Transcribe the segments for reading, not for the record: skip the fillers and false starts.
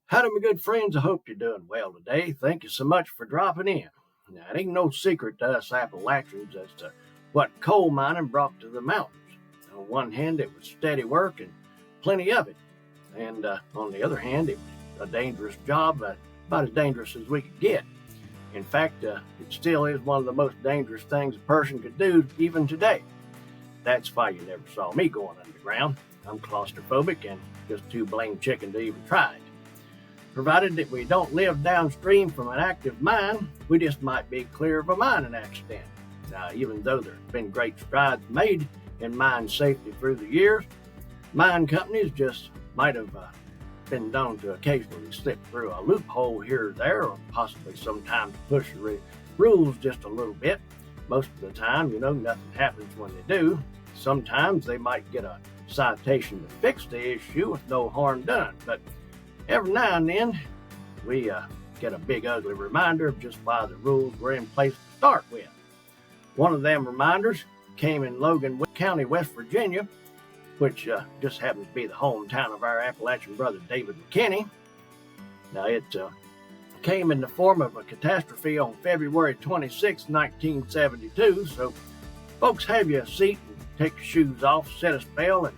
Howdy, my good friends. I hope you're doing well today. Thank you so much for dropping in. Now, it ain't no secret to us Appalachians as to what coal mining brought to the mountains. On one hand, it was steady work and plenty of it. And on the other hand, it was a dangerous job, about as dangerous as we could get. In fact, it still is one of the most dangerous things a person could do even today. That's why you never saw me going underground. I'm claustrophobic and just too blame chicken to even try it. Provided that we don't live downstream from an active mine, we just might be clear of a mining accident. Now, even though there have been great strides made in mine safety through the years, mine companies just might have been known to occasionally slip through a loophole here or there, or possibly sometimes push the rules just a little bit. Most of the time, nothing happens when they do. Sometimes they might get a citation to fix the issue with no harm done, but every now and then, we get a big ugly reminder of just why the rules were in place to start with. One of them reminders came in Logan County, West Virginia, which just happens to be the hometown of our Appalachian brother David McKinney. Now, it came in the form of a catastrophe on February 26, 1972, so folks, have you a seat and take your shoes off, set a spell, and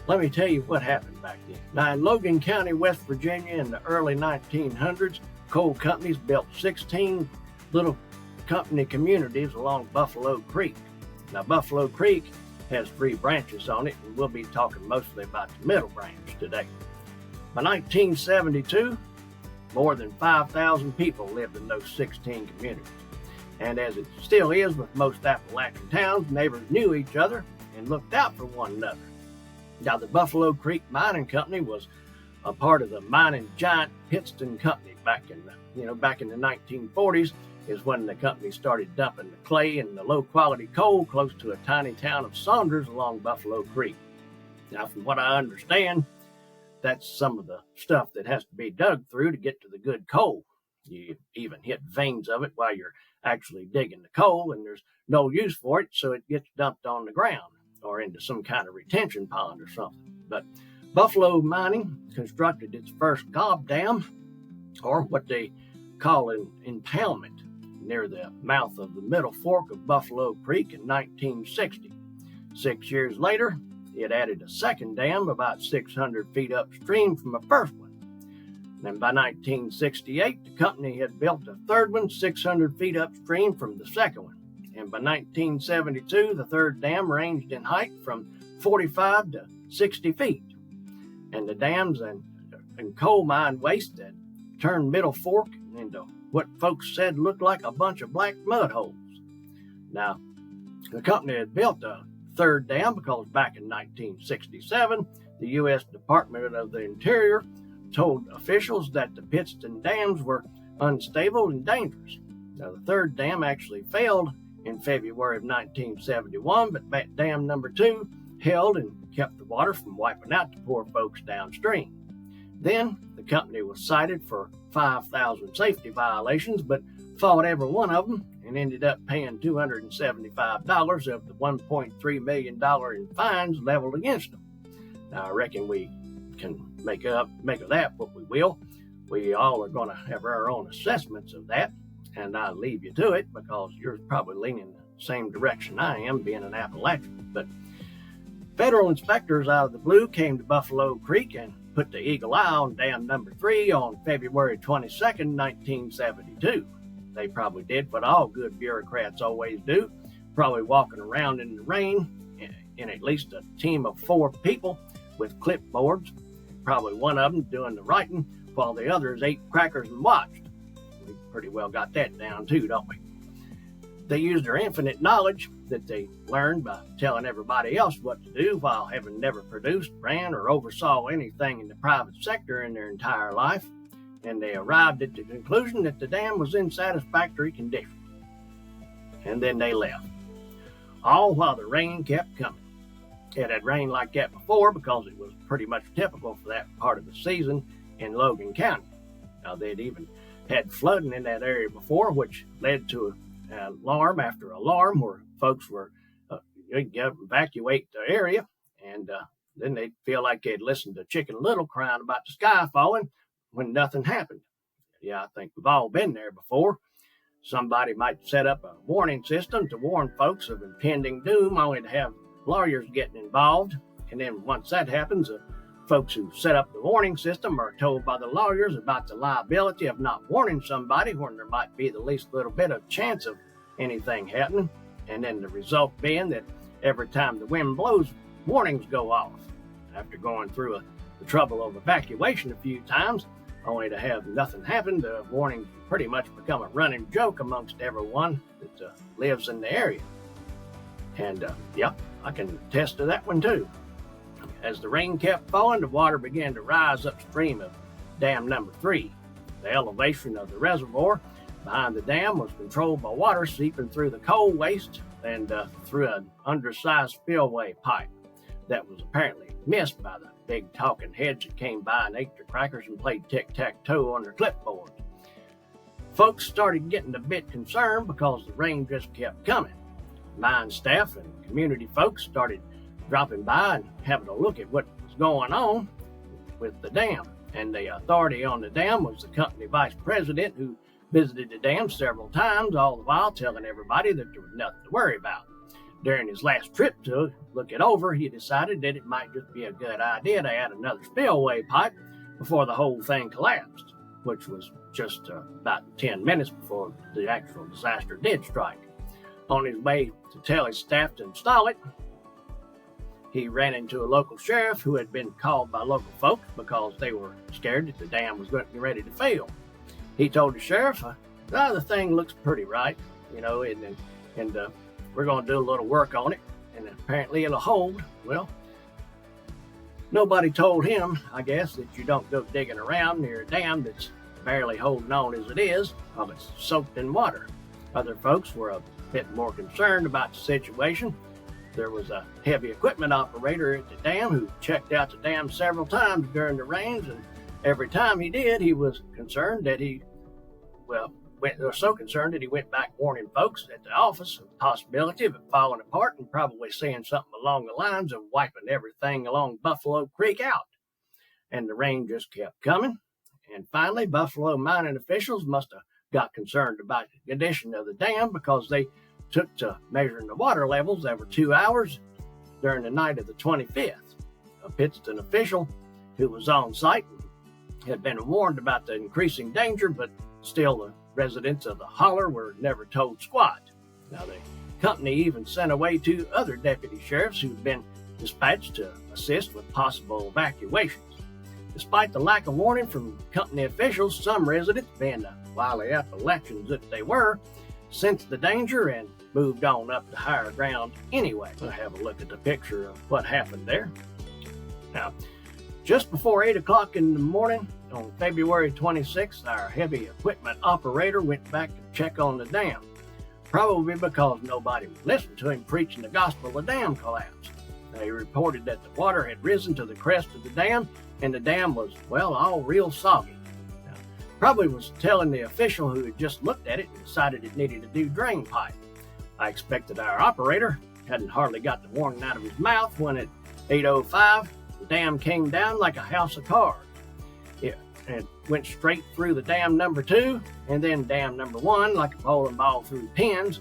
let me tell you what happened back then. Now, in Logan County, West Virginia, in the early 1900s, coal companies built 16 little company communities along Buffalo Creek. Now, Buffalo Creek has 3 branches on it, and we'll be talking mostly about the middle branch today. By 1972, more than 5,000 people lived in those 16 communities. And as it still is with most Appalachian towns, neighbors knew each other and looked out for one another. Now, the Buffalo Creek Mining Company was a part of the mining giant Pittston Company back in the 1940s is when the company started dumping the clay and the low-quality coal close to a tiny town of Saunders along Buffalo Creek. Now, from what I understand, that's some of the stuff that has to be dug through to get to the good coal. You even hit veins of it while you're actually digging the coal, and there's no use for it, so it gets dumped on the ground or into some kind of retention pond or something. But Buffalo Mining constructed its first gob dam, or what they call an impoundment, near the mouth of the Middle Fork of Buffalo Creek in 1960. 6 years later, it added a second dam about 600 feet upstream from the first one. And by 1968, the company had built a third one 600 feet upstream from the second one. And by 1972, the third dam ranged in height from 45 to 60 feet. And the dams and coal mine waste had turned Middle Fork into what folks said looked like a bunch of black mud holes. Now, the company had built a third dam because back in 1967, the U.S. Department of the Interior told officials that the Pittston dams were unstable and dangerous. Now, the third dam actually failed in February of 1971, but dam number 2 held and kept the water from wiping out the poor folks downstream. Then the company was cited for 5,000 safety violations, but fought every one of them and ended up paying $275 of the $1.3 million in fines leveled against them. Now, I reckon we can make of that what we will. We all are going to have our own assessments of that, and I'll leave you to it because you're probably leaning the same direction I am, being an Appalachian. But federal inspectors out of the blue came to Buffalo Creek and put the eagle eye on dam number 3 on February 22nd, 1972. They probably did what all good bureaucrats always do, probably walking around in the rain in at least a team of 4 people with clipboards, probably one of them doing the writing while the others ate crackers and watched. We pretty well got that down too, don't we? They used their infinite knowledge that they learned by telling everybody else what to do while having never produced, ran, or oversaw anything in the private sector in their entire life, and they arrived at the conclusion that the dam was in satisfactory condition. And then they left, all while the rain kept coming. It had rained like that before because it was pretty much typical for that part of the season in Logan County. Now, they'd even had flooding in that area before, which led to alarm after alarm where folks were evacuate the area, and then they'd feel like they'd listened to Chicken Little crying about the sky falling. when nothing happened. Yeah, I think we've all been there before. Somebody might set up a warning system to warn folks of impending doom, only to have lawyers getting involved. And then once that happens, the folks who set up the warning system are told by the lawyers about the liability of not warning somebody when there might be the least little bit of chance of anything happening. And then the result being that every time the wind blows, warnings go off. After going through the trouble of evacuation a few times, only to have nothing happen, the warnings pretty much become a running joke amongst everyone that lives in the area. And yep, I can attest to that one too. As the rain kept falling, the water began to rise upstream of dam number 3. The elevation of the reservoir behind the dam was controlled by water seeping through the coal waste and through an undersized spillway pipe that was apparently missed by the big talking heads that came by and ate their crackers and played tic-tac-toe on their clipboards. Folks started getting a bit concerned because the rain just kept coming. Mine staff and community folks started dropping by and having a look at what was going on with the dam. And the authority on the dam was the company vice president, who visited the dam several times, all the while telling everybody that there was nothing to worry about. During his last trip to look it over, he decided that it might just be a good idea to add another spillway pipe before the whole thing collapsed, which was just about 10 minutes before the actual disaster did strike. On his way to tell his staff to install it, he ran into a local sheriff who had been called by local folks because they were scared that the dam was going to be ready to fail. He told the sheriff, the thing looks pretty right, and we're going to do a little work on it, and apparently it'll hold. Well, nobody told him, I guess, that you don't go digging around near a dam that's barely holding on as it is while it's soaked in water. Other folks were a bit more concerned about the situation. There was a heavy equipment operator at the dam who checked out the dam several times during the rains, and every time he did, he was concerned that he went back warning folks at the office of the possibility of it falling apart and probably saying something along the lines of wiping everything along Buffalo Creek out. And the rain just kept coming. And finally, Buffalo mining officials must have got concerned about the condition of the dam because they took to measuring the water levels every 2 hours during the night of the 25th. A Pittston official who was on site had been warned about the increasing danger, but still the residents of the holler were never told squat. Now, the company even sent away 2 other deputy sheriffs who'd been dispatched to assist with possible evacuations. Despite the lack of warning from company officials, some residents, being the wily Appalachians that they were, sensed the danger and moved on up to higher ground anyway. We'll have a look at the picture of what happened there. Now, just before 8 o'clock in the morning, on February 26th, our heavy equipment operator went back to check on the dam, probably because nobody would listen to him preaching the gospel of the dam collapse. He reported that the water had risen to the crest of the dam, and the dam was, all real soggy. Now, probably was telling the official who had just looked at it and decided it needed a new drain pipe. I expected our operator hadn't hardly got the warning out of his mouth when at 8:05, the dam came down like a house of cards. It went straight through the dam number 2 and then dam number 1 like a bowling ball through pins.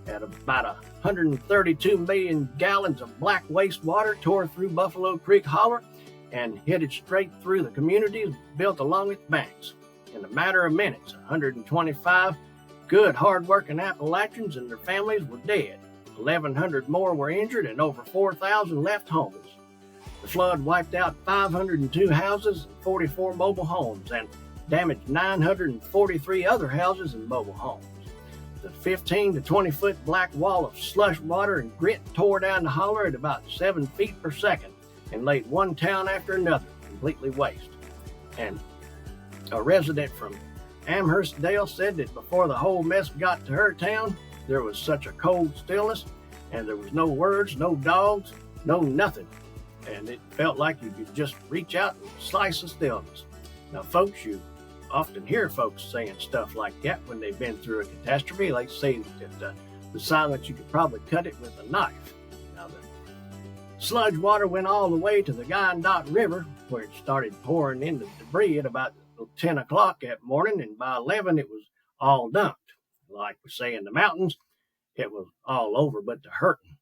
At about 132 million gallons of black wastewater tore through Buffalo Creek Holler and headed straight through the communities built along its banks. In a matter of minutes, 125 good, hard-working Appalachians and their families were dead. 1,100 more were injured and over 4,000 left homeless. The flood wiped out 502 houses and 44 mobile homes and damaged 943 other houses and mobile homes. The 15 to 20 foot black wall of slush water and grit tore down the holler at about 7 feet per second and laid one town after another completely waste. And a resident from Amherstdale said that before the whole mess got to her town, there was such a cold stillness, and there was no words, no dogs, no nothing. And it felt like you could just reach out and slice the stillness. Now, folks, you often hear folks saying stuff like that when they've been through a catastrophe. They say that the silence, you could probably cut it with a knife. Now, the sludge water went all the way to the Wyandotte River, where it started pouring into debris at about till 10 o'clock that morning, and by 11 it was all dumped. Like we say in the mountains, it was all over but the hurting.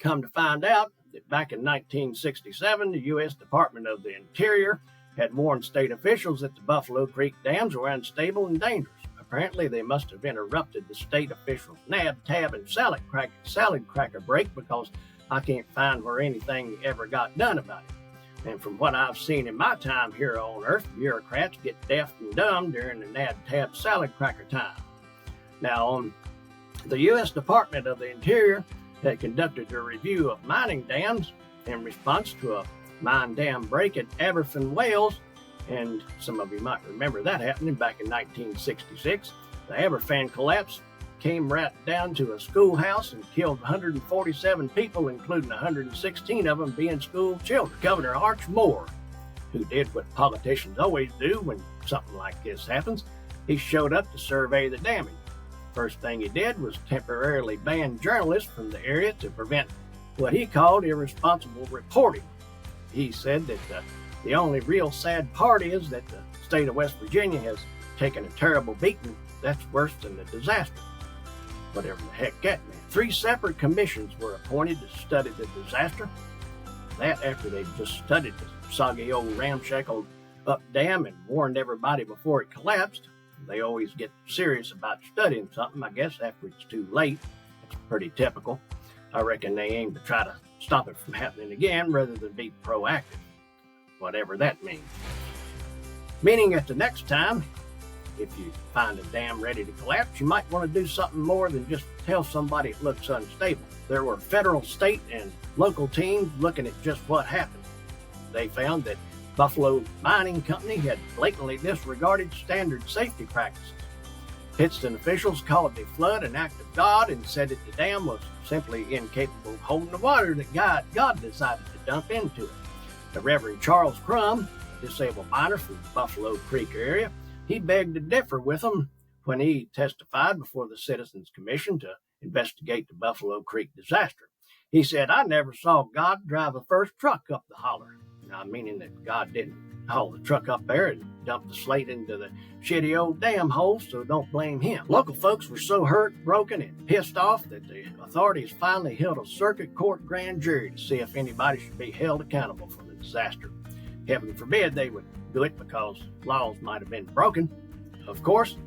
Come to find out that back in 1967, the U.S. Department of the Interior had warned state officials that the Buffalo Creek dams were unstable and dangerous. Apparently, they must have interrupted the state officials' nab, tab, and salad cracker break, because I can't find where anything ever got done about it. And from what I've seen in my time here on Earth, bureaucrats get deaf and dumb during the nab, tab, salad cracker time. Now, the U.S. Department of the Interior had conducted a review of mining dams in response to a mine dam break at Aberfan, Wales, and some of you might remember that happening back in 1966. The Aberfan collapse came right down to a schoolhouse and killed 147 people, including 116 of them being school children. Governor Arch Moore, who did what politicians always do when something like this happens, he showed up to survey the damage. First thing he did was temporarily ban journalists from the area to prevent what he called irresponsible reporting. He said that the only real sad part is that the state of West Virginia has taken a terrible beating that's worse than the disaster. Whatever the heck that meant. 3 separate commissions were appointed to study the disaster. That after they just studied the soggy old ramshackle up dam and warned everybody before it collapsed. They always get serious about studying something, I guess, after it's too late. It's pretty typical. I reckon they aim to try to stop it from happening again rather than be proactive, whatever that means. Meaning that the next time, if you find a dam ready to collapse, you might want to do something more than just tell somebody it looks unstable. There were federal, state, and local teams looking at just what happened. They found that Buffalo Mining Company had blatantly disregarded standard safety practices. Pittston officials called the flood an act of God and said that the dam was simply incapable of holding the water that God decided to dump into it. The Reverend Charles Crum, a disabled miner from the Buffalo Creek area, he begged to differ with them when he testified before the Citizens Commission to investigate the Buffalo Creek disaster. He said, "I never saw God drive a first truck up the holler." Now, meaning that God didn't haul the truck up there and dump the slate into the shitty old dam hole, so don't blame him. Local folks were so hurt, broken, and pissed off that the authorities finally held a circuit court grand jury to see if anybody should be held accountable for the disaster. Heaven forbid they would do it, because laws might have been broken, of course.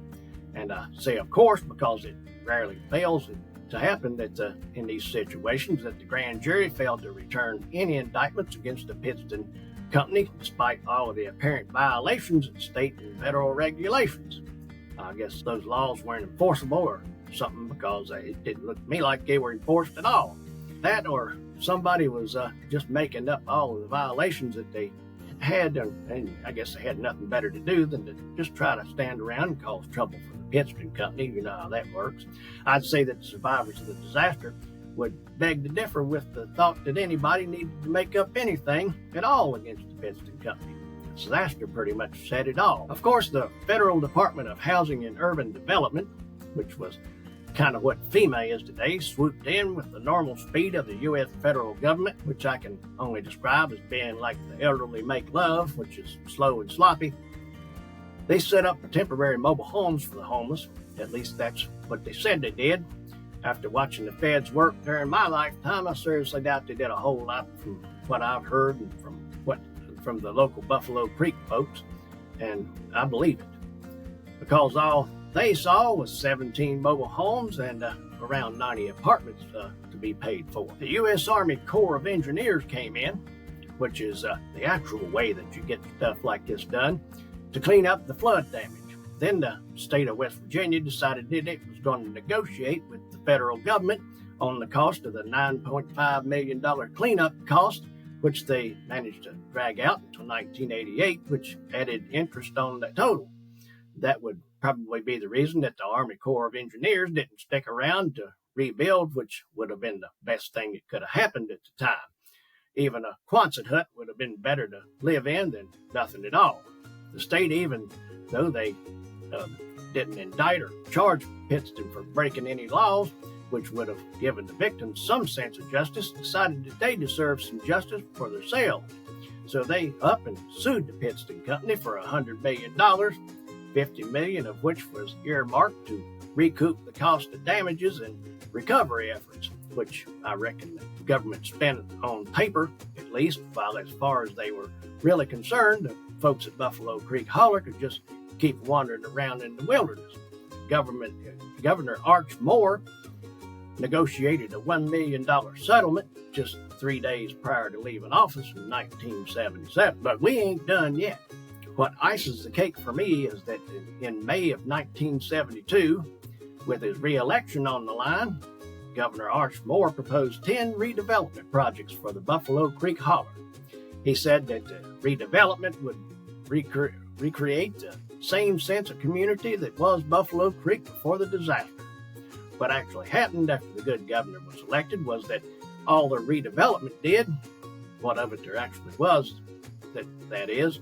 And I say of course because it rarely fails to happen that in these situations that the grand jury failed to return any indictments against the Pittston Company despite all of the apparent violations of state and federal regulations. I guess those laws weren't enforceable or something, because it didn't look to me like they were enforced at all. That, or somebody was just making up all of the violations that they had, and I guess they had nothing better to do than to just try to stand around and cause trouble for the Pittston Company. You know how that works. I'd say that the survivors of the disaster would beg to differ with the thought that anybody needed to make up anything at all against the Pittston Company. The disaster pretty much said it all. Of course, the Federal Department of Housing and Urban Development, which was kind of what FEMA is today, swooped in with the normal speed of the U.S. federal government, which I can only describe as being like the elderly make love, which is slow and sloppy. They set up temporary mobile homes for the homeless. At least that's what they said they did. After watching the feds work during my lifetime, I seriously doubt they did a whole lot, from what I've heard and from the local Buffalo Creek folks, and I believe it, because all they saw was 17 mobile homes and around 90 apartments to be paid for. The U.S. Army Corps of Engineers came in, which is the actual way that you get stuff like this done, to clean up the flood damage. Then the state of West Virginia decided that it was going to negotiate with the federal government on the cost of the $9.5 million cleanup cost, which they managed to drag out until 1988, which added interest on the total. That would probably be the reason that the Army Corps of Engineers didn't stick around to rebuild, which would have been the best thing that could have happened at the time. Even a Quonset hut would have been better to live in than nothing at all. The state, even though they didn't indict or charge Pittston for breaking any laws, which would have given the victims some sense of justice, decided that they deserved some justice for themselves. So they up and sued the Pittston Company for $100 million, $50 million of which was earmarked to recoup the cost of damages and recovery efforts, which I reckon the government spent on paper, at least, while as far as they were really concerned, the folks at Buffalo Creek Holler could just keep wandering around in the wilderness. Governor Arch Moore negotiated a $1 million settlement just 3 days prior to leaving office in 1977. But we ain't done yet. What ices the cake for me is that in May of 1972, with his re-election on the line, Governor Arch Moore proposed 10 redevelopment projects for the Buffalo Creek Holler. He said that redevelopment would recreate the same sense of community that was Buffalo Creek before the disaster. What actually happened after the good governor was elected was that all the redevelopment did, what of it there actually was, that is,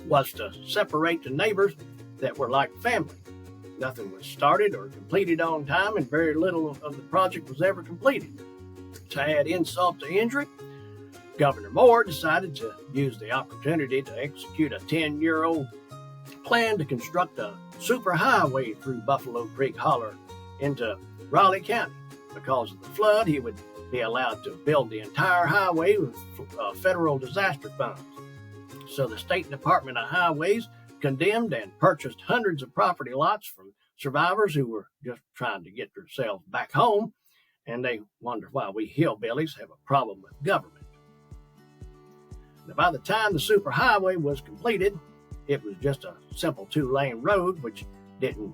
was to separate the neighbors that were like family. Nothing was started or completed on time, and very little of the project was ever completed. To add insult to injury, Governor Moore decided to use the opportunity to execute a 10-year-old plan to construct a superhighway through Buffalo Creek Holler into Raleigh County. Because of the flood, he would be allowed to build the entire highway with federal disaster funds. So the State Department of Highways condemned and purchased hundreds of property lots from survivors who were just trying to get themselves back home, and they wonder why we hillbillies have a problem with government. Now, by the time the superhighway was completed, it was just a simple 2-lane road, which didn't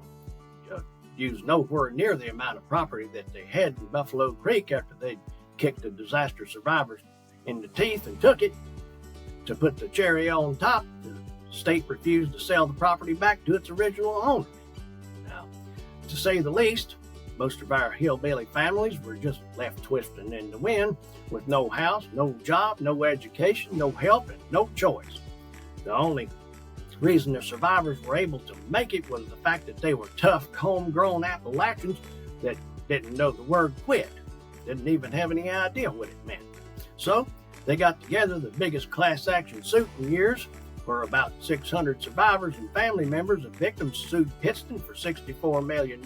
use nowhere near the amount of property that they had in Buffalo Creek after they'd kicked the disaster survivors in the teeth and took it. To put the cherry on top, the state refused to sell the property back to its original owner. Now, to say the least, most of our hillbilly families were just left twisting in the wind with no house, no job, no education, no help, and no choice. The only reason the survivors were able to make it was the fact that they were tough, homegrown Appalachians that didn't know the word quit, didn't even have any idea what it meant. So they got together the biggest class action suit in years, where about 600 survivors and family members of victims sued Pittston for $64 million.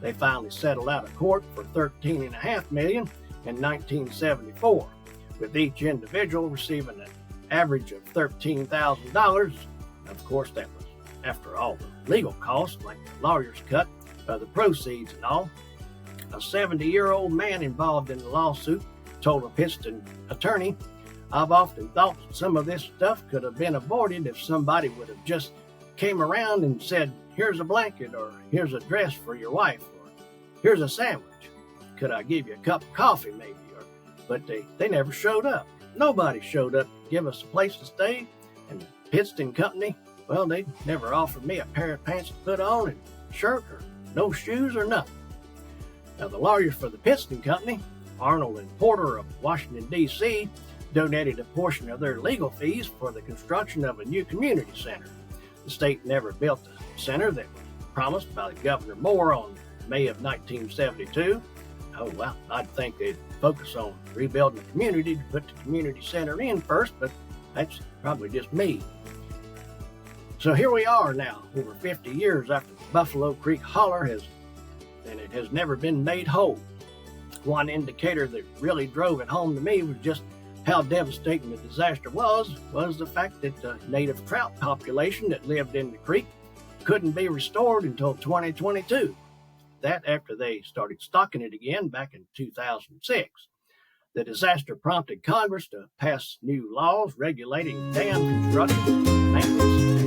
They finally settled out of court for $13.5 million in 1974, with each individual receiving an average of $13,000. Of course, that was after all the legal costs, like the lawyer's cut of the proceeds and all. A 70-year-old man involved in the lawsuit told a Pittston attorney, "I've often thought some of this stuff could have been avoided if somebody would have just came around and said, 'Here's a blanket,' or 'Here's a dress for your wife,' or 'Here's a sandwich. Could I give you a cup of coffee maybe?' But they never showed up. Nobody showed up to give us a place to stay, and the Pittston Company, well, they never offered me a pair of pants to put on and shirt or no shoes or nothing." Now, the lawyers for the Pittston Company, Arnold and Porter of Washington, D.C., donated a portion of their legal fees for the construction of a new community center. The state never built the center that was promised by Governor Moore on May of 1972. Oh, well, I'd think they'd focus on rebuilding the community to put the community center in first, but that's probably just me. So here we are now, over 50 years after the Buffalo Creek Holler and it has never been made whole. One indicator that really drove it home to me was just how devastating the disaster was the fact that the native trout population that lived in the creek couldn't be restored until 2022. That after they started stocking it again back in 2006. The disaster prompted Congress to pass new laws regulating dam construction, maintenance,